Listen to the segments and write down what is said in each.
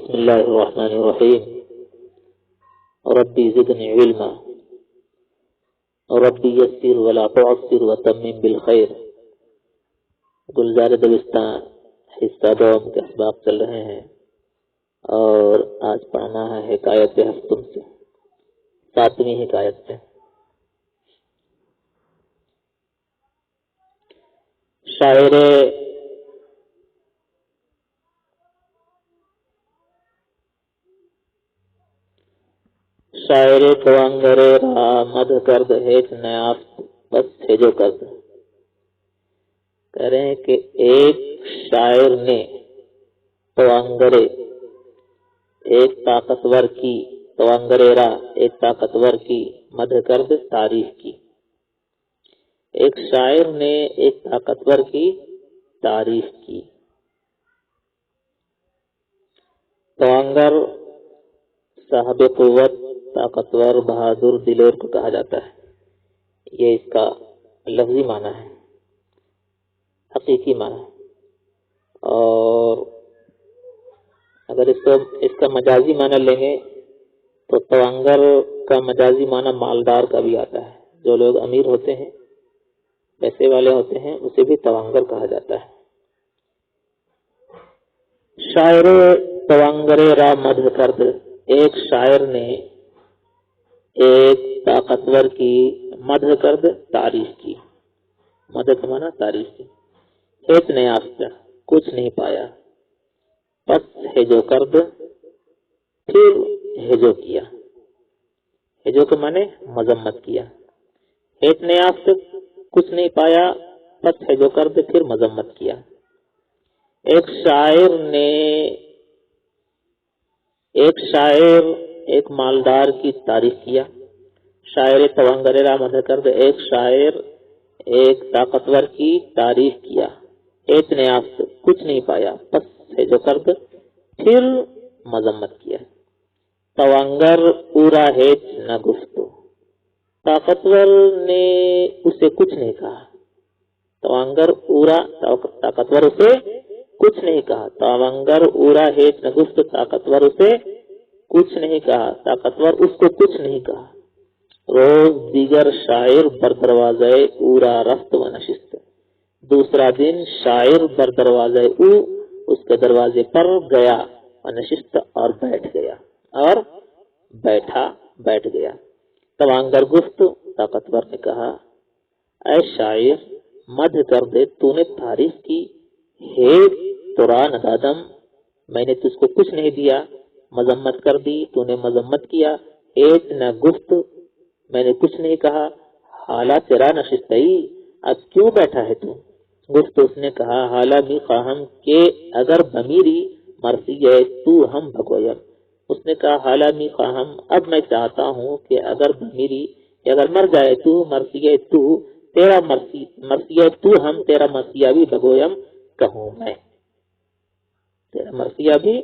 بسم الله الرحمن الرحيم. ربي زدني علما ربي يسر ولا تعسر وتمم بالخير. گلزار دبستان حصہ دوم کے اسباق چل رہے ہیں اور آج پڑھنا ہے حکایت ہفتم سے 7ویں حکایت سے. شاعر توانگرے را مد کرد ہیچ نیافت بس ہے جو کرد. کہہ رہے ہیں کہ ایک شاعر نے توانگرے ایک طاقتور کی توانگرے را ایک طاقتور کی مد کرد تعریف کی. ایک شاعر نے ایک طاقتور کی تعریف کی. توانگر صاحب قوت، طاقتور، بہادر، دلیر کو کہا جاتا ہے. یہ اس کا لفظی معنی ہے، حقیقی معنی. اور اگر اس کا مجازی معنی لیں گے تو توانگر کا مجازی معنی مالدار کا بھی آتا ہے. جو لوگ امیر ہوتے ہیں، پیسے والے ہوتے ہیں، اسے بھی توانگر کہا جاتا ہے. شاعر توانگرے را مدح کرد، ایک شاعر نے ایک طاقتور کی مدح کرد تعریف کی. مدح کا معنی تعریف کی. ہیچ نیافت کچھ نہیں پایا، پس ہے جو کرد پھر ہے جو کیا. ہے جو کا معنی مذمت کیا. ہیچ نیافت کچھ نہیں پایا، پس ہے جو کرد پھر مذمت کیا. ایک شاعر ایک مالدار کی تعریف کیا. شاعر توانگرے را مدح کرد، ایک شاعر ایک طاقتور کی تعریف کیا. ہیچ نیافت کچھ نہیں پایا، پس ہے جو کرد پھر مذمت کیا. توانگر اورا ہیچ نہ گفتو، طاقتور نے اسے کچھ نہیں کہا. توانگر اورا طاقتور اسے کچھ نہیں کہا. توانگر اورا ہیچ نہ گفتو، طاقتور اسے کچھ نہیں کہا. طاقتور اس کو کچھ نہیں کہا. روز دیگر شاعر بر دروازے اورا رفت و نشست. دوسرا دن شاعر بر دروازے او اس کے دروازے پر گیا، و نشست اور بیٹھ گیا، اور بیٹھ گیا. توانگر گفت، طاقتور نے کہا، اے شاعر مدح کر دے، تو نے تعریف کی. ہے ترا ندادم، میں نے تجھ کو کچھ نہیں دیا. مذمت کر دی، تو نے مذمت کیا. ہیچ نہ گفت، میں نے کچھ نہیں کہا. حالا تیرا نشستئی، اب کیوں بیٹھا ہے تو؟ گفت، اس نے کہا، حالا بھی خواہم کہ اگر بمیری مرسی ہے تو ہم بھگویم. اس نے کہا، حالا بھی خواہم، اب میں چاہتا ہوں کہ اگر بمیری اگر مر جائے تو مرسی ہے تو تیرا مرسی ہے تو ہم تیرا مرثیہ بھی بھگویم کہوں میں. تیرا مرثیہ بھی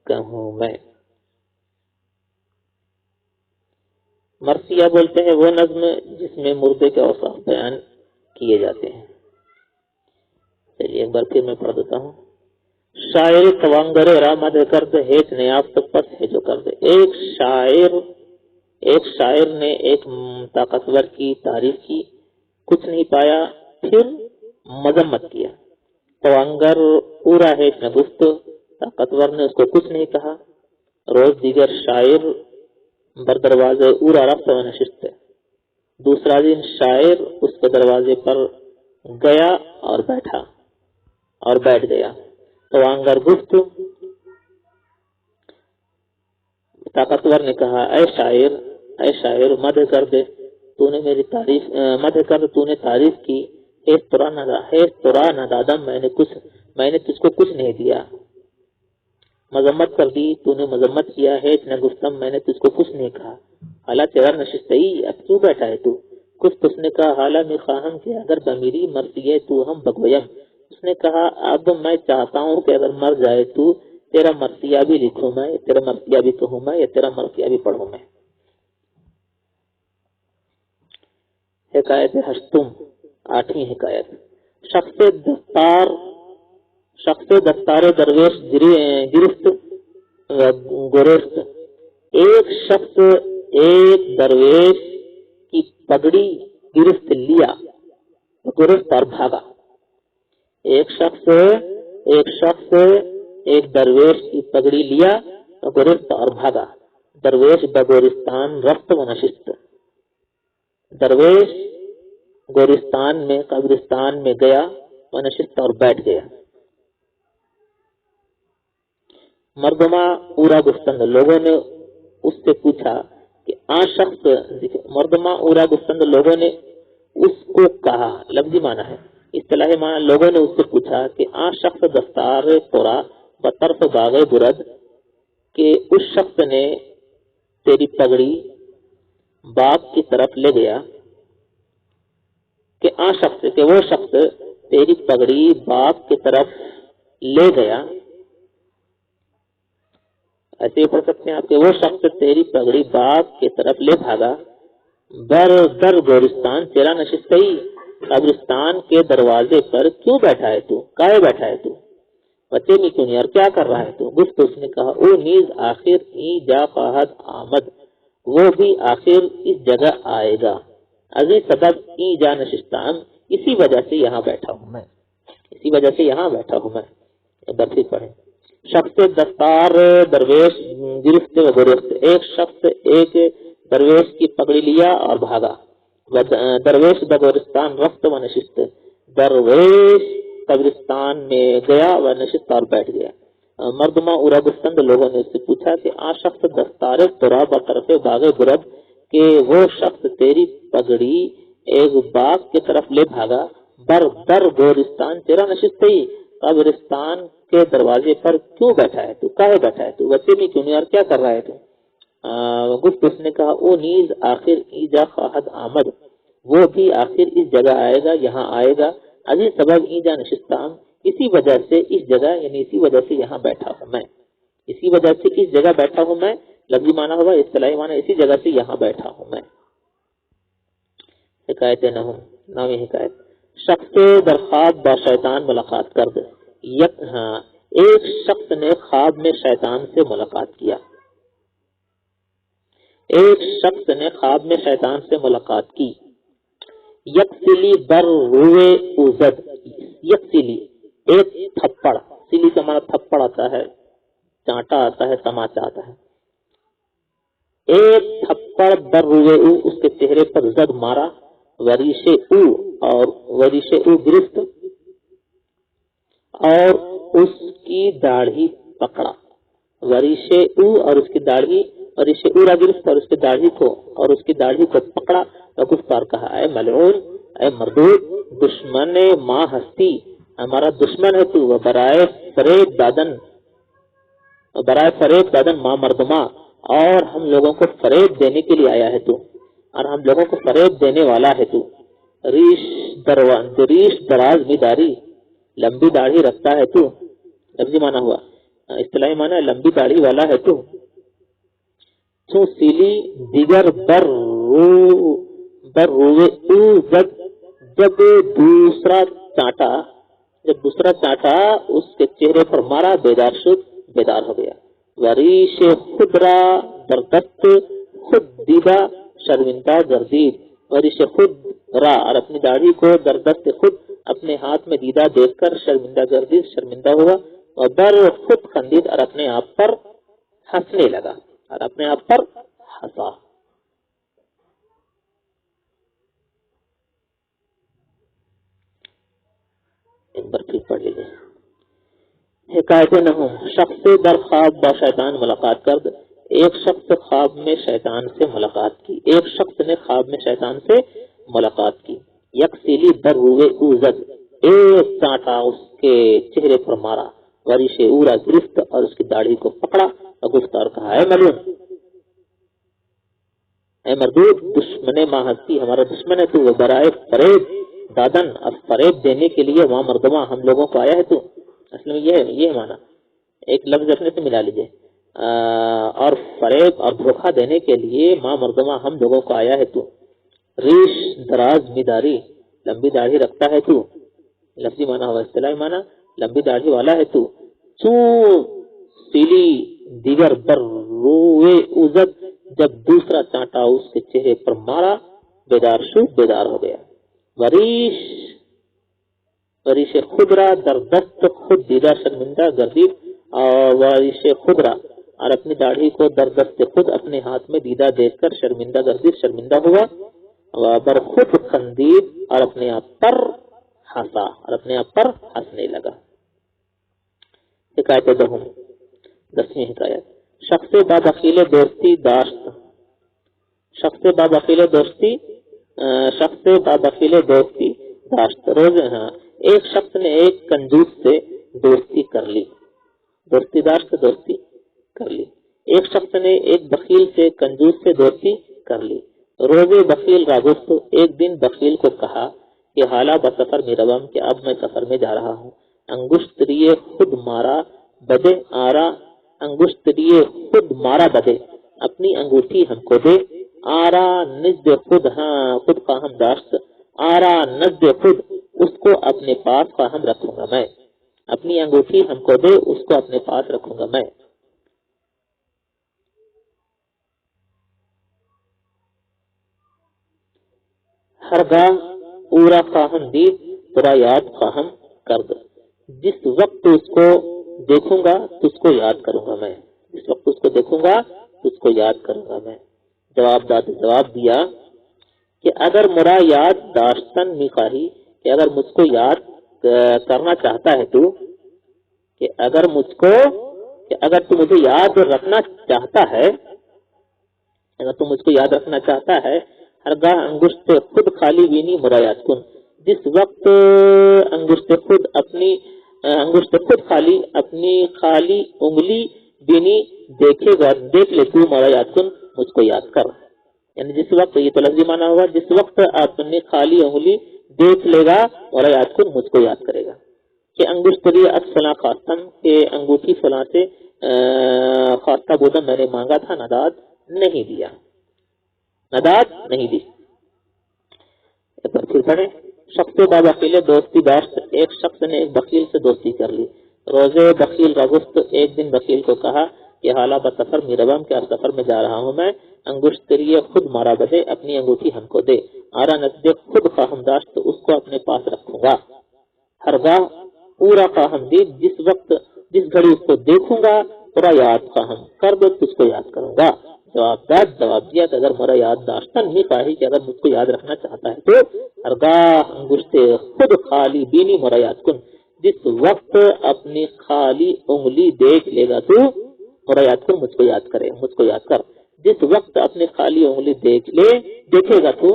کہوں میں. مرثیہ بولتے ہیں وہ نظم جس میں مردے کے اوصاف بیان کیے جاتے ہیں. چلیے ایک بار پھر میں پڑھ دیتا ہوں. شاعر توانگرے را مدح کرد، ہیچ نیافت پس ہے جو کرد. ایک شاعر نے ایک طاقتور کی تعریف کی، کچھ نہیں پایا، پھر مذمت کیا. توانگر پورا ہیچ نہ گفت، طاقتور نے اس کو کچھ نہیں کہا. روز دیگر شاعر بر دروازے اورا رفت و نشست. دوسرا دن شاعر اس کے دروازے پر گیا اور بیٹھ گیا. توانگر گفت، طاقتور نے کہا، اے شاعر مدح کر دے، تو نے میری تعریف مدح کر دے، تو نے تعریف کی. ہے ترا ندادم، میں نے تجھ کو کچھ نہیں دیا. مذمت کر دی، تو نے مذمت کیا. ہیچ نہ گفتم، میں نے تجھ کو کچھ نہیں کہا. حالا تیرا نشستئی، اب کیوں بیٹھا ہے تو؟ گفت، اس نے کہا، حالا میں خواہم کہ اگر بمیری مرسی ہے تو ہم بھگویم. اس نے کہا، اب میں چاہتا ہوں کہ اگر مر جائے تو تیرا مرثیہ بھی لکھوں میں، تیرا مرثیہ بھی کہوں میں، یا تیرا مرثیہ بھی پڑھوں میں. حکایت ہشتم 8ویں حکایت. شخص دستار درویش گرفت گرست، ایک شخص ایک درویش کی پگڑی گرفت لیا، گرفت اور بھاگا. ایک شخص ایک درویش کی پگڑی لیا، گرفت اور بھاگا. درویش بگورستان رفت و نشست، درویش گورستان میں قبرستان میں گیا، و نشست اور بیٹھ گیا. مردمہ اورا گفتند، لوگوں نے اس سے پوچھا کہ شخص، مردمہ اورا گفتند، لوگوں نے اس کو کہا، لفظی معنی ہے. اصطلاحی معنی، لوگوں نے اس سے پوچھا کہ شخص دستار تورا بطرف باغ برد، کہ اس شخص نے تیری پگڑی باغ کی طرف لے گیا، کہ وہ شخص تیری پگڑی باغ کی طرف لے گیا. ایسے ہی پڑھ سکتے ہیں آپ کہ وہ شخص تیری پگڑی باغ کی طرف لے بھاگا. در گورستان تیرا نشستی، قبرستان کے دروازے پر کیوں بیٹھا ہے تو، کائے بیٹھا ہے تو، بچے میں کیوں نہیں، اور کیا کر رہا ہے تو. گفت، اس نے کہا، او نیز آخر ای جا خواہد آمد، وہ بھی آخر اس جگہ آئے گا. ازی سبب ای جا نشستان، اسی وجہ سے یہاں بیٹھا ہوں میں، اسی وجہ سے یہاں بیٹھا ہوں میں. درسی پڑھیں. شخص دستار درویش گرفت و گرفت، ایک شخص ایک درویش کی پگڑی لیا اور بھاگا. درویش بگورستان رفت و نشست، درویش قبرستان میں گیا و نشست اور بیٹھ گیا. مردمہ اورا گفتند، لوگوں نے اس سے پوچھا کہ شخص دستار ترا بطرف باغ برد، کہ وہ شخص تیری پگڑی ایک باغ کی طرف لے بھاگا. در گورستان تیرا نشستی، قبرستان کے دروازے پر کیوں بیٹھا ہے تو، کہے بیٹھا ہے تو، وسیع میں کیوں نہیں، اور کیا کر رہا ہے تو. گفت، اس نے کہا، او نیز آخر ایجا خواہد آمد، وہ بھی آخر اس جگہ آئے گا، یہاں آئے گا. ازی سبب ایجا نشستان، اسی وجہ سے اس جگہ، یعنی اسی وجہ سے یہاں بیٹھا ہوں میں، اسی وجہ سے اس جگہ بیٹھا ہوں میں. لفظی معنی ہوگا، اصطلاحی معنی اسی جگہ سے یہاں بیٹھا ہوں میں. حکایت نامی حکایت. شخص در خواب با شیطان ملاقات کرد. ایک شخص نے خواب میں شیطان سے ملاقات کیا. ایک شخص نے خواب میں شیطان سے ملاقات کی. یکسلی بر روئے اوزد، یکسلی ایک تھپڑ، سلی کا معنی تھپڑ آتا ہے، چانٹا آتا ہے، تماچا آتا ہے. ایک تھپڑ بر روئے او، اس کے چہرے پر زد مارا. وریش او، اور وریش او گرفت، اور اس کی داڑھی پکڑا. وریش او اور اس کی داڑھی، وریش اورا گرفت اور اس کی داڑھی کو، اور اس کی داڑھی کو پکڑا. گفتار کہا، اے ملعون، اے مردود، دشمن ماں ہستی، ہمارا دشمن ہے تو. برائے فریب دادن ماں مردما، اور ہم لوگوں کو فریب دینے کے لیے آیا ہے تو، اور ہم لوگوں کو فریب دینے والا ہے تو. ریش دراز میں داڑھی، لمبی داڑھی رکھتا ہے تو. لفظی معنی ہوا. اصطلاحی معنی لمبی داڑھی والا ہے تو. سیلی دیگر بر روئے او زد، جب دوسرا چانٹا اس کے چہرے پر مارا، بیدار شد، بیدار ہو گیا. وریش خود را در دست خود دیدہ شرمندہ گردید. وریش خود را، اور اپنی داڑھی کو، در دست خود، اپنے ہاتھ میں دیدہ دیکھ کر، شرمندہ گردید، شرمندہ ہوا. اور در خود خندید، اور اپنے آپ پر ہنسنے لگا، اور اپنے آپ پر ہنسا. ایک بار پھر پڑھ لیجیے. حکایت نحو. شخص در خواب با شیطان ملاقات کرد. ایک شخص خواب میں شیطان سے ملاقات کی. ایک شخص نے خواب میں شیطان سے ملاقات کی. یک سیلی در روئے اوزد، ایک چانٹا اس کے چہرے پر مارا. وریش اورا گرفت، اور اس کی داڑھی کو پکڑا. اور گفتار کہا، اے ملعون، اے مردود، دشمن ماں ہستی، ہمارا دشمن ہے تو. وہ برائے فریب دادن، اب فریب دینے کے لیے، ماں مردما، ہم لوگوں کو آیا ہے تو. اصل میں یہ مانا، ایک لفظ اپنے سے ملا لیجئے. اور فریب اور دھوکہ دینے کے لیے، ماں مردما، ہم لوگوں کو آیا ہے تو. ریش دراز میں داڑھی، لمبی داڑھی رکھتا ہے تو. لفظی مانا ہوا. اصطلاحی مانا لمبی داڑھی والا ہے تو. سیلی دیگر بر روئے عزت، جب دوسرا چانٹا اس کے چہرے پر مارا، بیدار ہو گیا۔ وریش خدرا در دست خود دیدہ شرمندہ گردید، اور وریش خدرا اور اپنی داڑھی کو در دست خود اپنے ہاتھ میں دیدہ دیکھ کر شرمندہ ہوا، بر خود خندید اور اپنے آپ پر ہنسنے لگا۔ حکایت دہم، 10ویں حکایت۔ شخص بابخیل دوستی داشت، روز ایک شخص نے ایک کنجوس سے دوستی کر لی۔ ایک شخص نے ایک بخیل سے کنجوس سے دوستی کر لی۔ روزے بخیل راگست، ایک دن بخیل کو کہا کہ حالا بسفر میروم، کہ اب میں سفر میں جا رہا ہوں۔ انگشتریے خود مارا بدے، اپنی انگوٹھی ہم کو دے۔ آرا نزد خود، خود خواہم داشت، آرا نزد خود، اس کو اپنے پاس خواہم رکھوں گا میں۔ اپنی انگوٹھی ہم کو دے، اس کو اپنے پاس رکھوں گا میں۔ ہرگاہ اورا خواہم دید، ترا یاد خواہم کرد، جس وقت اس کو دیکھوں گا تو اس کو یاد کروں گا میں۔ جس وقت اس کو دیکھوں گا تو اس کو یاد کروں گا میں۔ جواب دیا کہ اگر مرا یاد داشتن میخواہی، کہ اگر مجھ کو یاد کرنا چاہتا ہے تو، کہ اگر تو مجھے یاد رکھنا چاہتا ہے، مجھ کو یاد رکھنا چاہتا ہے، ہرگاہ انگشت خود خالی بینی مرا یاد کن، جس وقت انگشت خود خالی اپنی خالی انگلی بینی دیکھ لے تو مرا یاد کن، مجھ کو یاد کر۔ یعنی جس وقت، یہ تو لفظی معنی ہوگا، جس وقت اپنی خالی انگلی دیکھ لے گا مرا یاد کن، مجھ کو یاد کرے گا۔ کہ انگشتری از فلاں خواستم، کہ انگوٹھی فلاں سے خواستہ بودم، میں نے مانگا تھا، نداد نہیں دی۔ پھر پڑھیں۔ شخص بابخیل دوستی داشت، ایک شخص نے ایک بخیل سے دوستی کر لی۔ روزے بخیل رگست، ایک دن بخیل کو کہا کہ حالا بسفر میروم، کہ اب سفر میں جا رہا ہوں میں۔ انگشتری خود مارا بدے، اپنی انگوٹھی ہم کو دے۔ آرا نزدیک خود خواہم داشت، اس کو اپنے پاس رکھوں گا۔ ہرگاہ پورا خواہم دید، جس گھڑی اس کو دیکھوں گا، پورا یاد خواہم کر دو، تجھ کو یاد کروں گا۔ جواب دیا کہ اگر میرا یاد داشتن ہی خواہی، کہ اگر مجھ کو یاد رکھنا چاہتا ہے تو، ہرگاہ انگشت خود خالی بینی مرا یاد کن، جس وقت اپنی خالی انگلی دیکھ لے گا تو مرا یاد کن، مجھ کو یاد کر۔ جس وقت اپنی خالی انگلی دیکھے گا تو،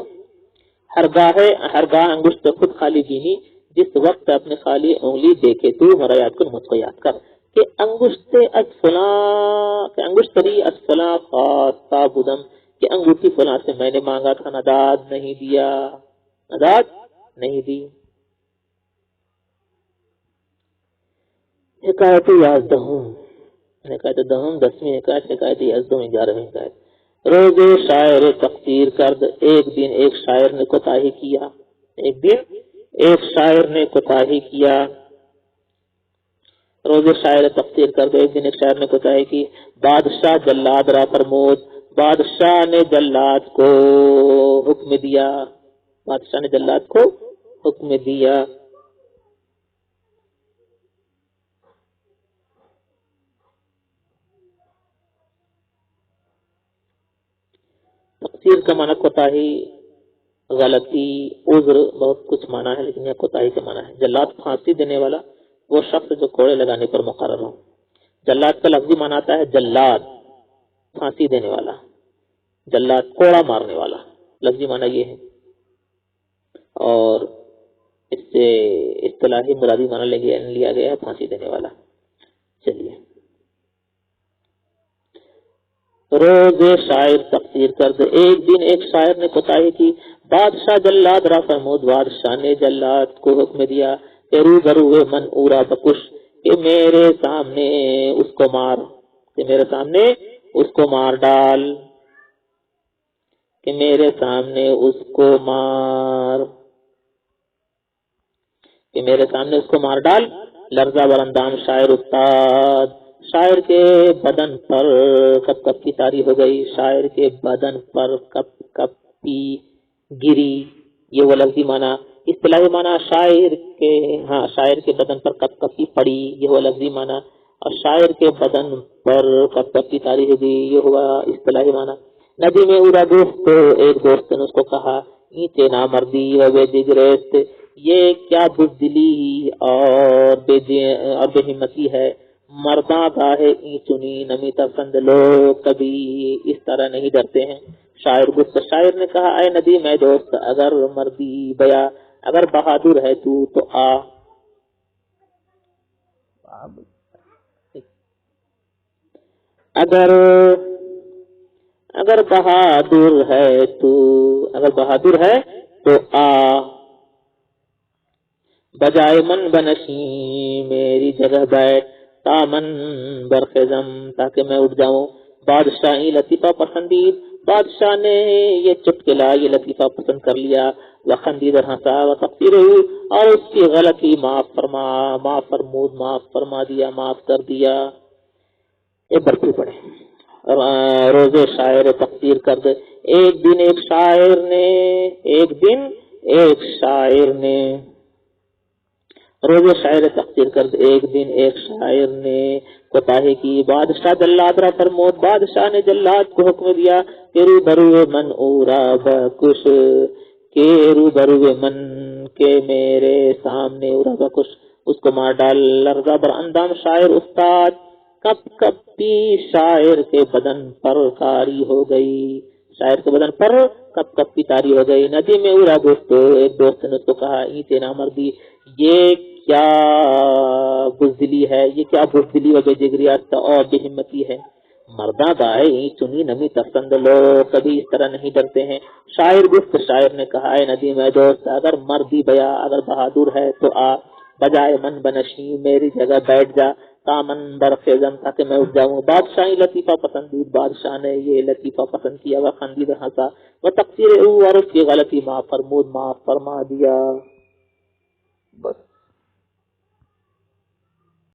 ہرگاہ انگشت خود خالی بینی، جس وقت اپنی خالی انگلی دیکھے تو مرا یاد کن، مجھ کو یاد کر۔ کہ انگشتری اسفلا خواستہ بودم، کہ انگوٹھی فلاں سے میں نے مانگا تھا، نداد نہیں دی۔ حکایت یازدہم، 10ویں حکایت، حکایت یازدہم، 11ویں حکایت۔ روزے شاعر تقصیر کرد، ایک دن ایک شاعر نے کوتاہی کیا۔ روزے شاعر تقصیر کرد، ایک دن ایک شاعر نے کوتاہی کی۔ بادشاہ جلاد را فرمود، بادشاہ نے جلاد کو حکم دیا۔ تقصیر کا معنی کوتاہی، غلطی، عذر، بہت کچھ معنی ہے، لیکن یہ کوتاہی کا معنی ہے۔ جلاد پھانسی دینے والا، وہ شخص جو کوڑے لگانے پر مقرر ہو۔ جلاد کا لفظی معنی آتا ہے جلاد، پھانسی دینے والا، جلاد کوڑا مارنے والا، لفظی معنی یہ ہے۔ اور اس سے اصطلاحی مرادی معنی لیا گیا ہے پھانسی دینے والا۔ چلیے، روزے شاعر تقصیر کرد، ایک دن ایک شاعر نے کوتاہی کی۔ بادشاہ جلاد را فرمود، بادشاہ نے جلاد کو حکم دیا کہ روبرو من اورا بکش، کہ میرے سامنے اس کو مار ڈال، کہ میرے سامنے اس کو مار ڈال۔ لرزہ برندام شاعر استاد، شاعر کے بدن پر کپ کپ کی تاری ہو گئی، شاعر کے بدن پر کپ کپ کی گری، یہ وہ لفظی معنی۔ اصطلاحی معنی شاعر کے بدن پر کپ کپ کی پڑی، یہ ہوا لفظی معنی، اور شاعر کے بدن پر کپ کپ کی تاری ہو گئی، یہ ہوا اصطلاحی معنی۔ ندی میں اڑا دوست، ایک دوست نے اس کو کہا، اینچے نامردی و بے جگریست، یہ کیا بزدلی اور بے ہمتی ہے، مرداں گاہے این چنی نمی تفند، لوگ کبھی اس طرح نہیں ڈرتے ہیں۔ شاعر نے کہا، اے ندی میں دوست، اگر مردی بیا، اگر بہادر ہے تو آ، اگر بہادر ہے تو آ، بجائے من بنشی میری جگہ بیٹھ، تامن برخزم تاکہ میں اٹھ جاؤں۔ بادشاہی لطیفہ پسندید، بادشاہ نے یہ چٹکلا، یہ لطیفہ پسند کر لیا۔ وخندید اور ہنسا، وتقصیر اور اس کی غلطی معاف فرما دیا، معاف کر دیا۔ یہ برقی پڑے روزے شاعر تقصیر کر دے۔ ایک دن ایک شاعر نے روزے شاعر تقصیر کر دے۔ ایک دن ایک شاعر نے کوتاہی کی، بادشاہ جلاد را فرمود، بادشاہ نے جلاد کو حکم دیا کہ روبروے من اورا بکش، کہ روبروے من کے میرے سامنے اورا بکش، اس کو مار ڈال۔ لرزہ بر اندام شاعر استاد، کپ کپی شاعر کے بدن پر کاری ہو گئی، شاعر کے بدن پر کپ کپ کی تاری ہو گئی۔ ندی میں اڑا دوست، ایک دوست نے اس کو کہا، اینچے نامردی، یہ کیا بزدلی ہے، یہ کیا بزدلی و بے جگریت اور بے ہمتی ہے، مرداں گائے چنی نمی تفسند، لوگ کبھی اس طرح نہیں ڈرتے ہیں۔ شاعر نے کہا، اے ندی میں دوست، اگر مردی بیا، اگر بہادر ہے تو آ، بجائے من بنشی میری جگہ بیٹھ جا، تامن برخیزم تاکہ میں اٹھ جاؤں۔ بادشاہی لطیفہ پسندید، بادشاہ نے یہ لطیفہ پسند کیا، وہ خندید ہنسا، وہ تقصیر اور اس کی غلطی معاف فرما دیا۔ بس